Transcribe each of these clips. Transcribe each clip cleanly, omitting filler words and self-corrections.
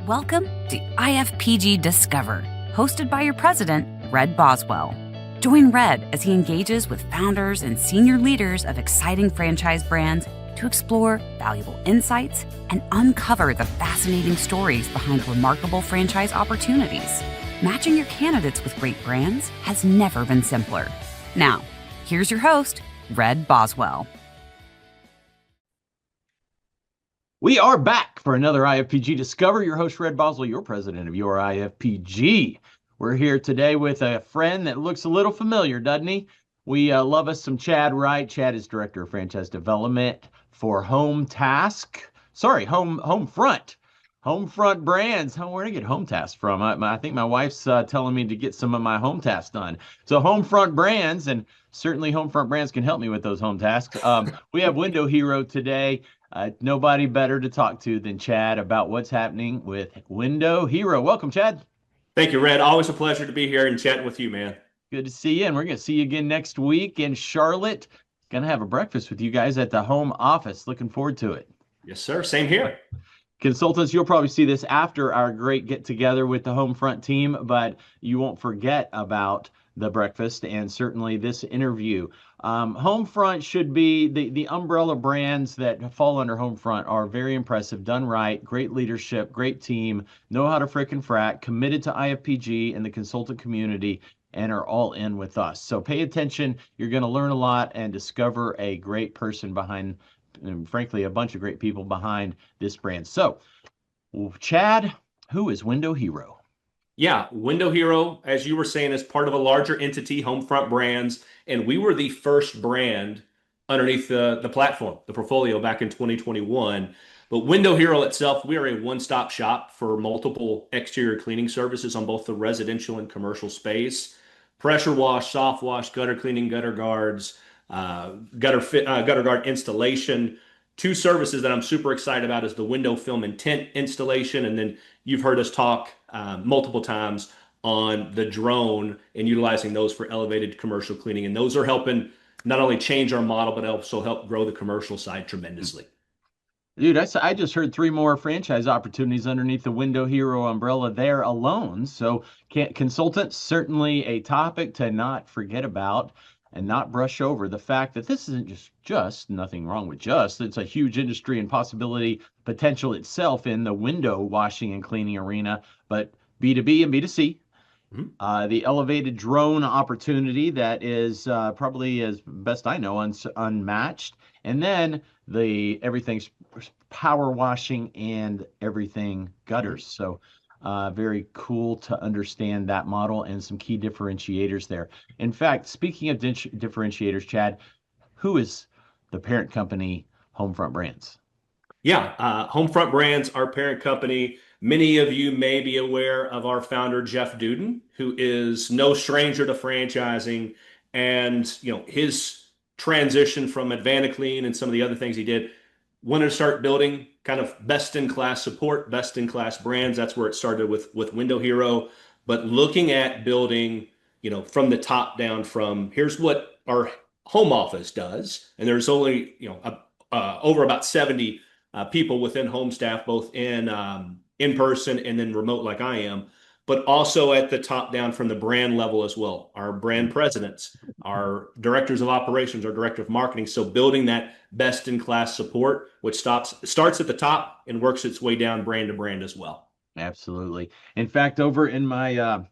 Welcome to IFPG Discover, hosted by your president, Red Boswell. Join Red as he engages with founders and senior leaders of exciting franchise brands to explore valuable insights and uncover the fascinating stories behind remarkable franchise opportunities. Matching your candidates with great brands has never been simpler. Now, here's your host, Red Boswell. We are back for another IFPG Discover. Your host, Red Boswell, your president of your IFPG. We're here today with a friend that looks a little familiar, doesn't he? We love us some Chad Wright. Chad is Director of Franchise Development for HomeFront Brands. Where did I get HomeTask from? I think my wife's telling me to get some of my home tasks done. So HomeFront Brands, and certainly HomeFront Brands can help me with those home tasks. We have Window Hero today. Nobody better to talk to than Chad about what's happening with Window Hero. Welcome, Chad. Thank you, Red. Always a pleasure to be here and chatting with you, man. Good to see you, and we're going to see you again next week in Charlotte. Going to have a breakfast with you guys at the home office. Looking forward to it. Yes, sir. Same here. Consultants, you'll probably see this after our great get-together with the HomeFront team, but you won't forget about the breakfast and certainly this interview. HomeFront should be the umbrella brands that fall under HomeFront are very impressive, done right, great leadership, great team, know how to frickin' frack, committed to IFPG and the consultant community, and are all in with us. So pay attention. You're going to learn a lot and discover a great person behind, and frankly, a bunch of great people behind this brand. So, Chad, who is Window Hero? Yeah, Window Hero, as you were saying, is part of a larger entity, HomeFront Brands, and we were the first brand underneath the platform, the portfolio back in 2021. But Window Hero itself, we are a one-stop shop for multiple exterior cleaning services on both the residential and commercial space. Pressure wash, soft wash, gutter cleaning, gutter guards, gutter guard installation. Two services that I'm super excited about is the window film and tint installation, and then you've heard us talk multiple times on the drone and utilizing those for elevated commercial cleaning, and those are helping not only change our model but also help grow the commercial side tremendously. Dude, I just heard 3 more franchise opportunities underneath the Window Hero umbrella there alone. So consultants, certainly a topic to not forget about and not brush over. The fact that this isn't just nothing wrong with it's a huge industry and possibility potential itself in the window washing and cleaning arena, but B2B and B2C. Mm-hmm. The elevated drone opportunity that is probably, as best I know, unmatched. And then everything's power washing and everything gutters. So very cool to understand that model and some key differentiators there. In fact, speaking of differentiators, Chad, who is the parent company HomeFront Brands? Yeah, HomeFront Brands, our parent company. Many of you may be aware of our founder, Jeff Duden, who is no stranger to franchising, and his transition from Advanaclean and some of the other things he did, wanted to start building kind of best-in-class support, best-in-class brands. That's where it started with Window Hero. But looking at building, from the top down, from here's what our home office does, and there's only over about 70 people within home staff, both in person and then remote like I am, but also at the top down from the brand level as well. Our brand presidents, our directors of operations, our director of marketing. So building that best-in-class support, which starts at the top and works its way down brand to brand as well. Absolutely. In fact, over in my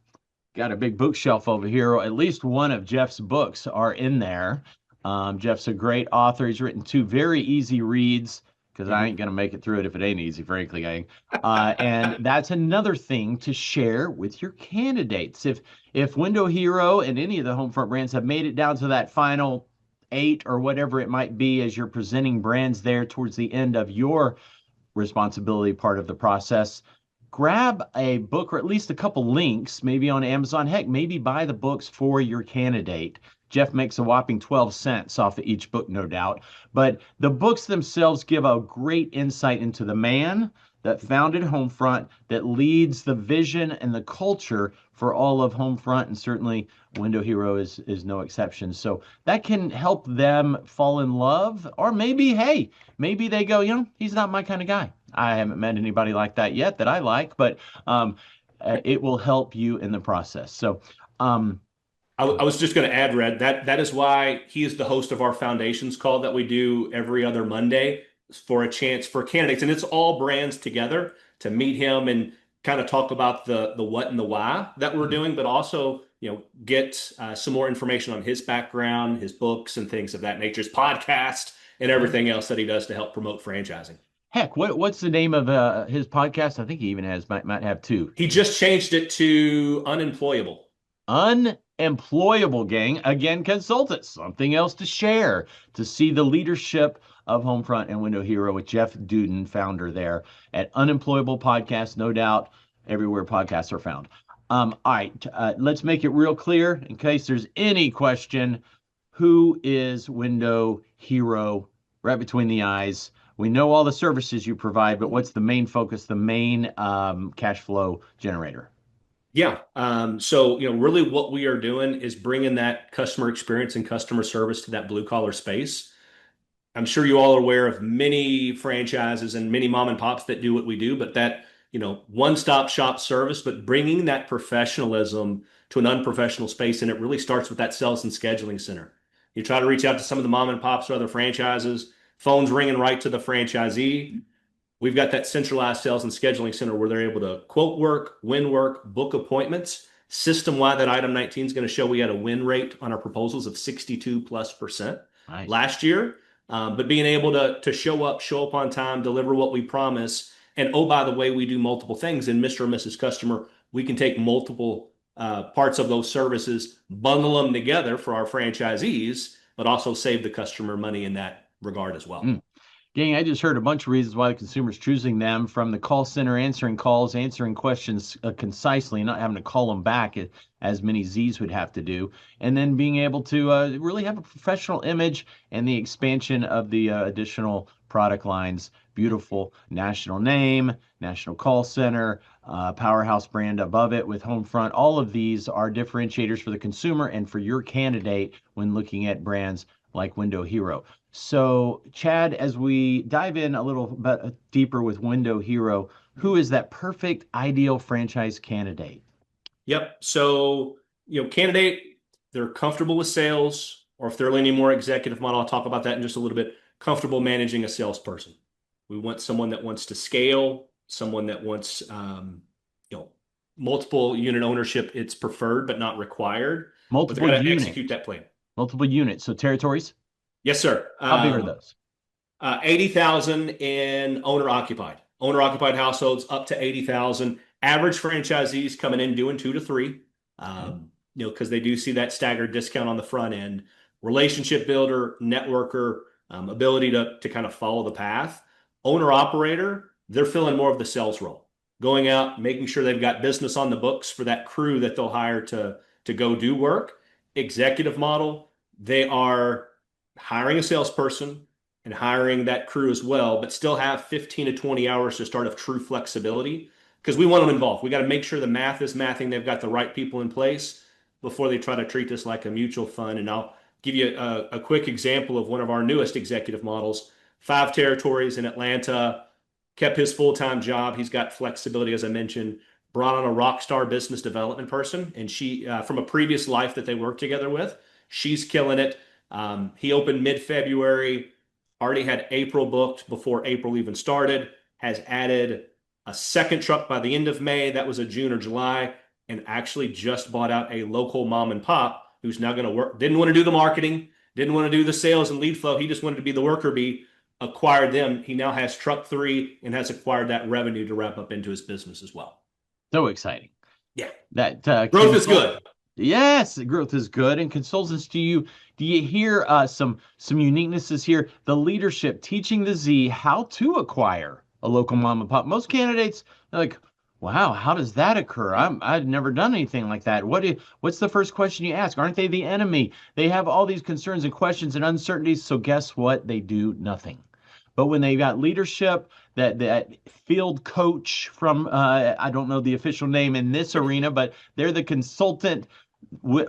got a big bookshelf over here, at least one of Jeff's books are in there. Jeff's a great author. He's written 2 very easy reads, because I ain't going to make it through it if it ain't easy, frankly, gang. And that's another thing to share with your candidates. If Window Hero and any of the HomeFront brands have made it down to that final 8 or whatever it might be as you're presenting brands there towards the end of your responsibility part of the process, grab a book or at least a couple links, maybe on Amazon. Heck, maybe buy the books for your candidate. Jeff makes a whopping 12 cents off of each book, no doubt. But the books themselves give a great insight into the man, that founded HomeFront, that leads the vision and the culture for all of HomeFront, and certainly Window Hero is no exception. So that can help them fall in love, or maybe, hey, maybe they go, he's not my kind of guy. I haven't met anybody like that yet that I like, but it will help you in the process. So, I was just going to add, Red, that is why he is the host of our foundations call that we do every other Monday for a chance for candidates. And it's all brands together to meet him and kind of talk about the what and the why that we're doing, but also, get some more information on his background, his books and things of that nature, his podcast and everything else that he does to help promote franchising. Heck, what's the name of his podcast? I think he even might have two. He just changed it to Unemployable. Unemployable, gang. Again, consultants, something else to share, to see the leadership of Homefront and Window Hero with Jeff Duden, founder there at Unemployable Podcast. No doubt everywhere podcasts are found. All right, let's make it real clear in case there's any question. Who is Window Hero? Right between the eyes. We know all the services you provide, but what's the main focus, the main cash flow generator? Yeah. So, really what we are doing is bringing that customer experience and customer service to that blue collar space. I'm sure you all are aware of many franchises and many mom and pops that do what we do, but that, one-stop shop service, but bringing that professionalism to an unprofessional space. And it really starts with that sales and scheduling center. You try to reach out to some of the mom and pops or other franchises, phones ringing right to the franchisee. We've got that centralized sales and scheduling center where they're able to quote work, win work, book appointments. System-wide, that item 19 is going to show we had a win rate on our proposals of 62+% Nice. last year. But being able to show up on time, deliver what we promise. And oh, by the way, we do multiple things. And Mr. and Mrs. Customer, we can take multiple parts of those services, bundle them together for our franchisees, but also save the customer money in that regard as well. Gang, I just heard a bunch of reasons why the consumer's choosing them, from the call center, answering calls, answering questions concisely, not having to call them back as many Z's would have to do, and then being able to really have a professional image and the expansion of the additional product lines. Beautiful national name, national call center, powerhouse brand above it with Homefront. All of these are differentiators for the consumer and for your candidate when looking at brands like Window Hero. So, Chad, as we dive in a little bit deeper with Window Hero, who is that perfect ideal franchise candidate? Yep. So, candidate, they're comfortable with sales, or if they're leaning more executive model, I'll talk about that in just a little bit, comfortable managing a salesperson. We want someone that wants to scale, someone that wants, multiple unit ownership. It's preferred, but not required. Multiple but units. Execute that plan. Multiple units. So territories? Yes, sir. How big are those? 80,000 in owner-occupied. Owner-occupied households up to 80,000. Average franchisees coming in doing 2 to 3, because they do see that staggered discount on the front end. Relationship builder, networker, ability to kind of follow the path. Owner-operator, they're filling more of the sales role. Going out, making sure they've got business on the books for that crew that they'll hire to go do work. Executive model, they are hiring a salesperson and hiring that crew as well, but still have 15 to 20 hours to start of true flexibility, because we want them involved. We got to make sure the math is mathing. They've got the right people in place before they try to treat this like a mutual fund. And I'll give you a quick example of one of our newest executive models. 5 territories in Atlanta, kept his full-time job. He's got flexibility, as I mentioned, brought on a rock star business development person. And she, from a previous life that they worked together with, she's killing it. He opened mid-February, already had April booked before April even started, has added a second truck by the end of May. That was a June or July, and actually just bought out a local mom and pop who's now going to work. Didn't want to do the marketing, didn't want to do the sales and lead flow. He just wanted to be the worker bee, acquired them. He now has truck 3 and has acquired that revenue to wrap up into his business as well. So exciting. Yeah. That growth is good. Yes, growth is good. And consultants, do you hear some uniquenesses here? The leadership teaching the Z how to acquire a local mom and pop. Most candidates are like, wow, how does that occur? I've never done anything like that. What's the first question you ask? Aren't they the enemy? They have all these concerns and questions and uncertainties. So guess what? They do nothing. But when they've got leadership that field coach from I don't know the official name in this arena, but they're the consultant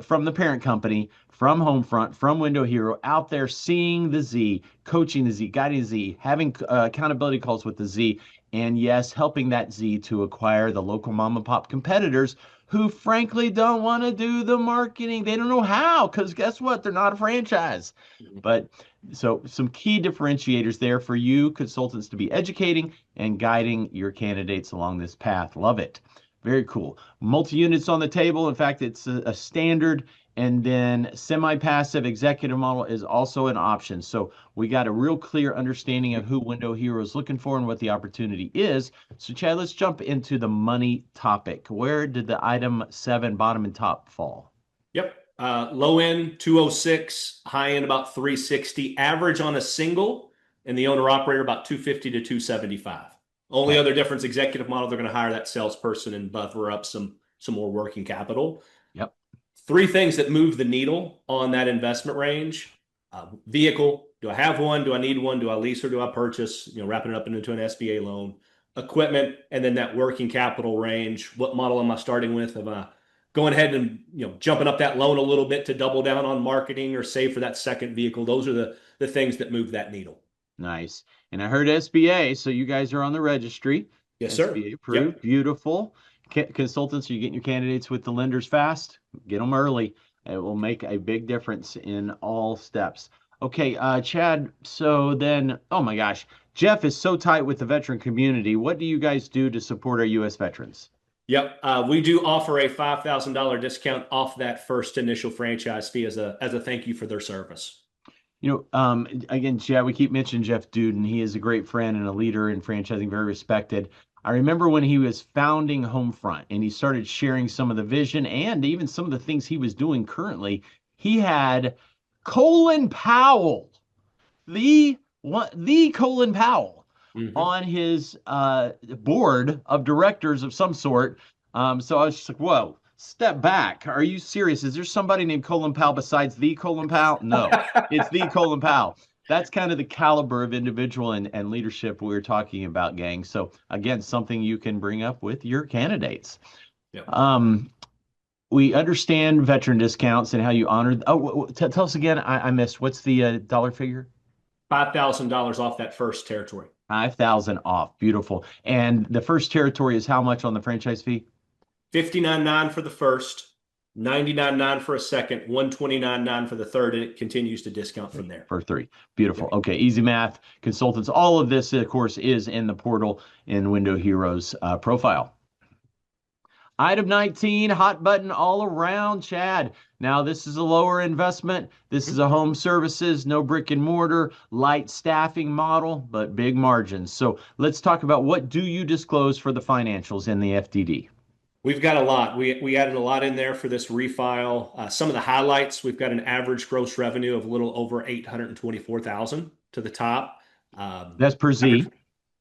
from the parent company, from Homefront, from Window Hero, out there seeing the Z, coaching the Z, guiding the Z, having accountability calls with the Z, and yes, helping that Z to acquire the local mom and pop competitors who frankly don't want to do the marketing. They don't know how, because guess what? They're not a franchise. But so some key differentiators there for you consultants to be educating and guiding your candidates along this path. Love it. Very cool. Multi-units on the table. In fact, it's a standard, and then semi-passive executive model is also an option. So we got a real clear understanding of who Window Hero is looking for and what the opportunity is. So Chad, let's jump into the money topic. Where did the item 7 bottom and top fall? Yep. Low end 206, high end about 360, average on a single, and the owner operator about 250 to 275. Only other difference, executive model, they're going to hire that salesperson and buffer up some more working capital. Yep. Three things that move the needle on that investment range. Vehicle, do I have one? Do I need one? Do I lease or do I purchase? Wrapping it up into an SBA loan. Equipment, and then that working capital range. What model am I starting with? Am I going ahead and jumping up that loan a little bit to double down on marketing or save for that second vehicle? Those are the things that move that needle. Nice. And I heard SBA, so you guys are on the registry. Yes, sir. SBA approved. Yep. Beautiful. Consultants, are you getting your candidates with the lenders fast? Get them early. It will make a big difference in all steps. Okay, Chad, so then, oh my gosh, Jeff is so tight with the veteran community. What do you guys do to support our U.S. veterans? Yep. We do offer a $5,000 discount off that first initial franchise fee as a thank you for their service. Again, Chad, we keep mentioning Jeff Duden. He is a great friend and a leader in franchising, very respected. I remember when he was founding Homefront and he started sharing some of the vision and even some of the things he was doing currently. He had Colin Powell, the Colin Powell, on his board of directors of some sort. So I was just like, whoa, step back. Are you serious? Is there somebody named Colin Powell besides the Colin Powell? No, it's the Colin Powell. That's kind of the caliber of individual and leadership we're talking about, gang. So again, something you can bring up with your candidates. Yep. We understand veteran discounts and how you honor. Tell us again. I missed. What's the dollar figure? $5,000 off that first territory. 5,000 off. Beautiful. And the first territory is how much on the franchise fee? $59.9 for the first, $99.9 for a second, $129.9 for the third, and it continues to discount from there. For 3. Beautiful. Okay, easy math. Consultants. All of this, of course, is in the portal in Window Heroes profile. Item 19, hot button all around, Chad. Now, this is a lower investment. This is a home services, no brick and mortar, light staffing model, but big margins. So let's talk about what do you disclose for the financials in the FDD? We've got a lot. We added a lot in there for this refile. Some of the highlights, we've got an average gross revenue of a little over $824,000 to the top. That's per Z.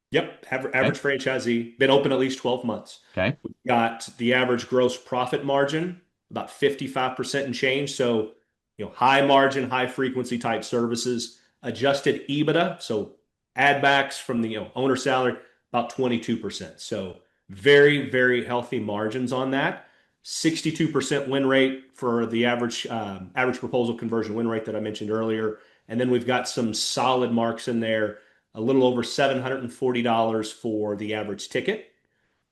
Yep, average franchisee, been open at least 12 months. Okay. We've got the average gross profit margin, about 55% and change. So, high margin, high frequency type services. Adjusted EBITDA, so add backs from the owner salary, about 22%. So very, very healthy margins on that. 62% win rate for the average proposal conversion win rate that I mentioned earlier. And then we've got some solid marks in there, a little over $740 for the average ticket.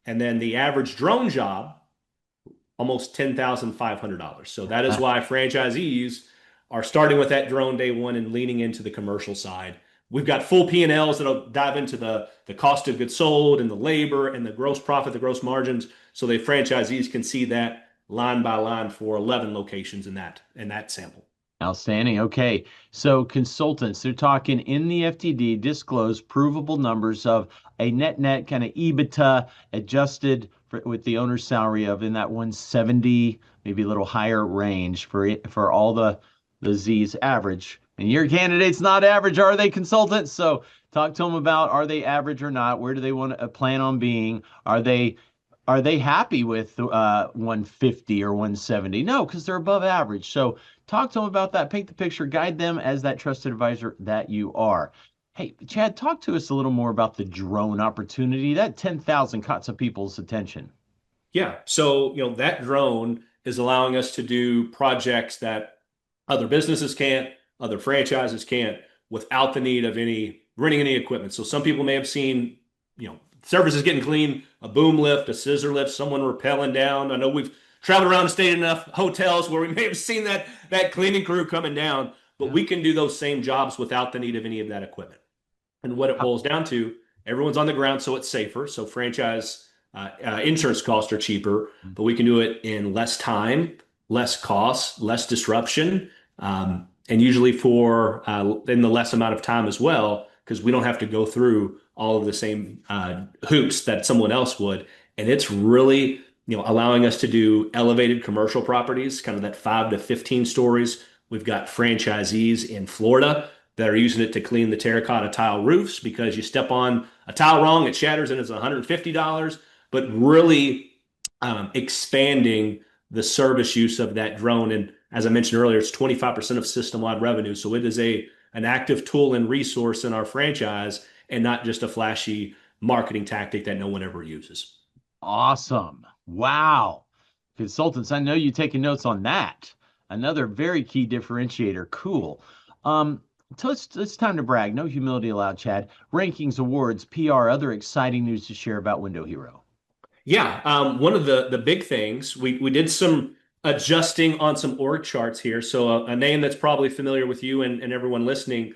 And then the average drone job, almost $10,500. So that is why franchisees are starting with that drone day one and leaning into the commercial side. We've got full P&Ls that'll dive into the cost of goods sold and the labor and the gross profit, the gross margins, so the franchisees can see that line by line for 11 locations in that sample. Outstanding. Okay. So consultants, they're talking in the FTD, disclose provable numbers of a net kind of EBITDA adjusted with the owner's salary of in that 170, maybe a little higher range for all the Z's average. And your candidate's not average, are they, consultants? So talk to them about, are they average or not? Where do they want to plan on being? Are they happy with 150 or 170? No, because they're above average. So talk to them about that. Paint the picture. Guide them as that trusted advisor that you are. Hey, Chad, talk to us a little more about the drone opportunity. That 10,000 caught some people's attention. Yeah. So, that drone is allowing us to do projects that other businesses can't, other franchises can't, without the need of any renting any equipment. So some people may have seen, surfaces getting clean, a boom lift, a scissor lift, someone rappelling down. I know we've traveled around and stayed in enough hotels where we may have seen that cleaning crew coming down, but Yeah. we can do those same jobs without the need of any of that equipment. And what it How- boils down to, everyone's on the ground, so it's safer. So franchise insurance costs are cheaper, but we can do it in less time, less costs, less disruption, and usually for in the less amount of time as well, because we don't have to go through all of the same hoops that someone else would. And it's really, allowing us to do elevated commercial properties, kind of that 5 to 15 stories. We've got franchisees in Florida that are using it to clean the terracotta tile roofs because you step on a tile wrong, it shatters and it's $150. But really expanding the service use of that drone. And as I mentioned earlier, it's 25% of system-wide revenue. So it is an active tool and resource in our franchise and not just a flashy marketing tactic that no one ever uses. Awesome. Wow. Consultants, I know you taking notes on that. Another very key differentiator. Cool. Um, so it's time to brag. No humility allowed, Chad. Rankings, awards, PR, other exciting news to share about Window Hero. Yeah, one of the big things we did some adjusting on some org charts here. So a name that's probably familiar with you and everyone listening,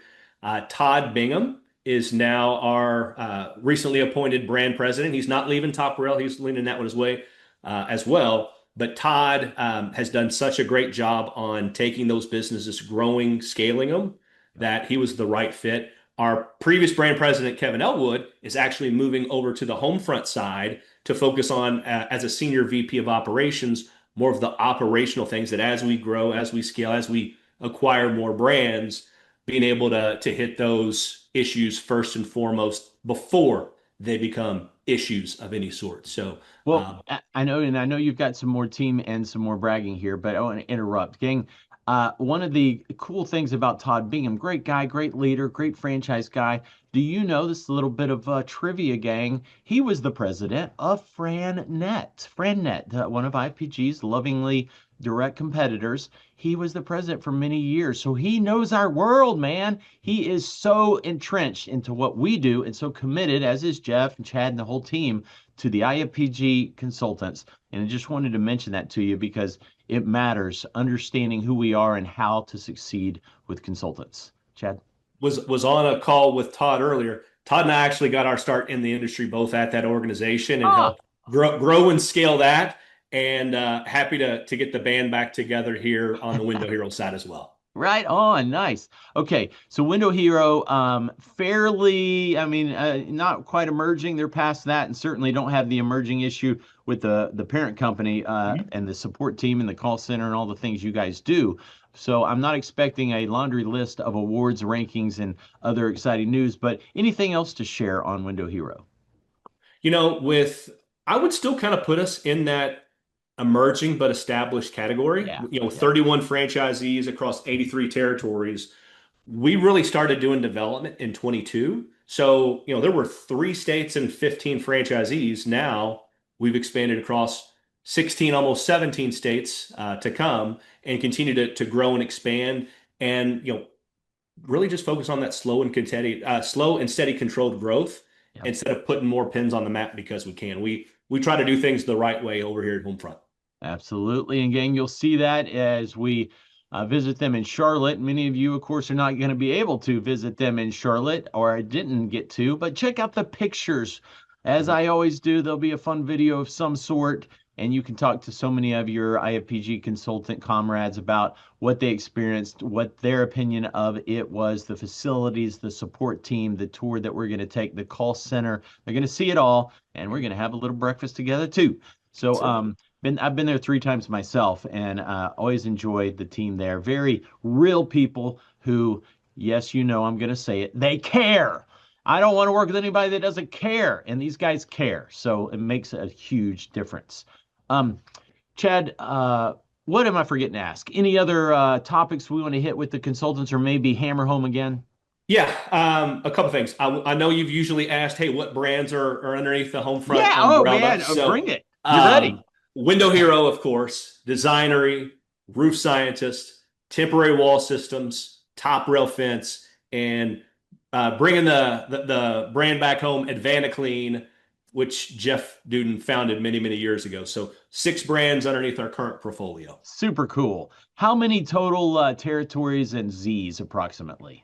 Todd Bingham is now our recently appointed brand president. He's not leaving Top Rail; he's leaning that one his way as well. But Todd has done such a great job on taking those businesses, growing, scaling them, that he was the right fit. Our previous brand president, Kevin Elwood, is actually moving over to the Homefront side to focus on, as a senior VP of operations, more of the operational things that as we grow, as we scale, as we acquire more brands, being able to hit those issues first and foremost before they become issues of any sort. So, Well, um, I know, and I know you've got some more team and some more bragging here, but I want to interrupt. Gang, one of the cool things about Todd Bingham, great guy, great leader, great franchise guy. Do you know this little bit of trivia, gang? He was the president of FranNet, one of IPG's lovingly direct competitors. He was the president for many years, so he knows our world, man. He is so entrenched into what we do and so committed, as is Jeff and Chad and the whole team to the IFPG consultants. And I just wanted to mention that to you because it matters understanding who we are and how to succeed with consultants. Chad? was on a call with Todd earlier. Todd and I actually got our start in the industry both at that organization and Ah, helped grow and scale that. And happy to get the band back together here on the Window Hero side as well. right on. Nice. Okay. So Window Hero, fairly, I mean, not quite emerging. They're past that and certainly don't have the emerging issue with the parent company and the support team and the call center and all the things you guys do. So I'm not expecting a laundry list of awards, rankings, and other exciting news, but anything else to share on Window Hero? With I would still kind of put us in that emerging but established category. Yeah. Yeah. 31 franchisees across 83 territories. We really started doing development in 22. So, there were 3 states and 15 franchisees. Now we've expanded across 16, almost 17 states to come and continue to grow and expand and, really just focus on that slow and steady controlled growth Yeah. instead of putting more pins on the map because we can. We try to do things the right way over here at Homefront. Absolutely. And gang, you'll see that as we visit them in Charlotte. Many of you, of course, are not going to be able to visit them in Charlotte, or I didn't get to, but check out the pictures. As I always do, there'll be a fun video of some sort, and you can talk to so many of your IFPG consultant comrades about what they experienced, what their opinion of it was, the facilities, the support team, the tour that we're going to take, the call center. They're going to see it all, and we're going to have a little breakfast together too. So, That's it. I've been there 3 times myself, and always enjoyed the team there. Very real people who, yes, I'm going to say it, they care. I don't want to work with anybody that doesn't care, and these guys care. So it makes a huge difference. Um, Chad, what am I forgetting to ask? Any other topics we want to hit with the consultants, or maybe hammer home again? Yeah, a couple things. I know you've usually asked, hey, what brands are underneath the Homefront Yeah. Oh umbrella? man, So, bring it. You're um, ready. Window Hero, of course, Designery, Roof Scientist, Temporary Wall Systems, Top Rail Fence, and bringing the brand back home, Advanaclean, which Jeff Duden founded many, many years ago. So, six brands underneath our current portfolio. Super cool. How many total territories and Z's approximately?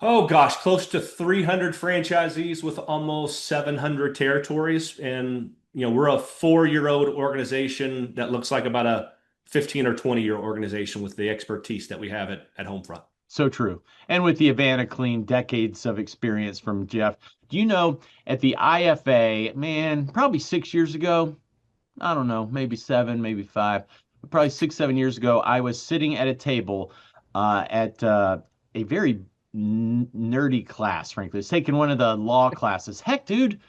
Oh gosh, close to 300 franchisees with almost 700 territories. And, we're a 4-year-old organization that looks like about a 15 or 20-year organization with the expertise that we have at Homefront. So true. And with the Havana Clean, decades of experience from Jeff. Do you know at the IFA, man, probably 6 years ago, I don't know, maybe seven, maybe five, probably 6, 7 years ago, I was sitting at a table at a very nerdy class, frankly. I was taking one of the law classes. Heck, dude,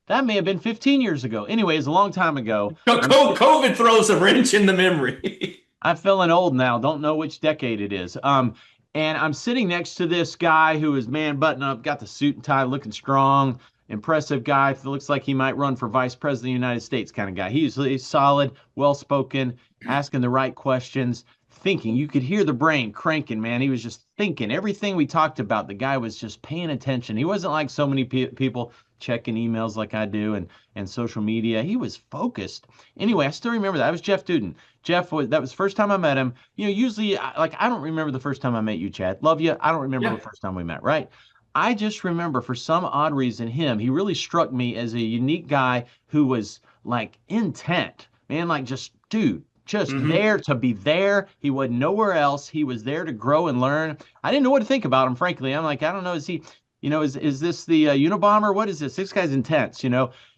that may have been 15 years ago. Anyways, a long time ago. COVID throws a wrench in the memory. I'm feeling old now. Don't know which decade it is. And I'm sitting next to this guy who is man button up, got the suit and tie, looking strong, impressive guy. Looks like he might run for vice president of the United States kind of guy. He's solid, well spoken, asking the right questions, thinking. You could hear the brain cranking, man. He was just thinking everything we talked about. The guy was just paying attention. He wasn't like so many people checking emails like I do and social media. He was focused. Anyway, I still remember that. That was Jeff Duden. That was the first time I met him. Usually, like, I don't remember the first time I met you, Chad. Love you. I don't remember Yeah. the first time we met, right? I just remember for some odd reason he really struck me as a unique guy who was like intent, man, like just dude, just Hmm. there to be there. He wasn't nowhere else. He was there to grow and learn. I didn't know what to think about him, frankly. I'm like, I don't know, is this the Unabomber? What is this? This guy's intense.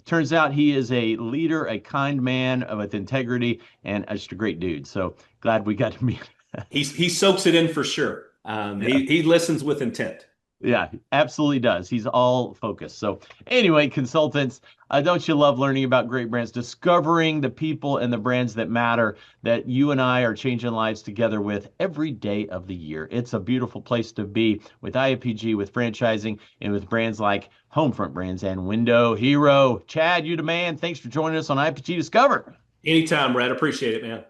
Turns out he is a leader, a kind man with integrity, and just a great dude. So glad we got to meet. He soaks it in for sure. Yeah. He listens with intent. Yeah, absolutely does. He's all focused. So, anyway, consultants, don't you love learning about great brands, discovering the people and the brands that matter that you and I are changing lives together with every day of the year? It's a beautiful place to be with IFPG, with franchising, and with brands like Homefront Brands and Window Hero. Chad, you the man. Thanks for joining us on IFPG Discover. Anytime, Brad. Appreciate it, man.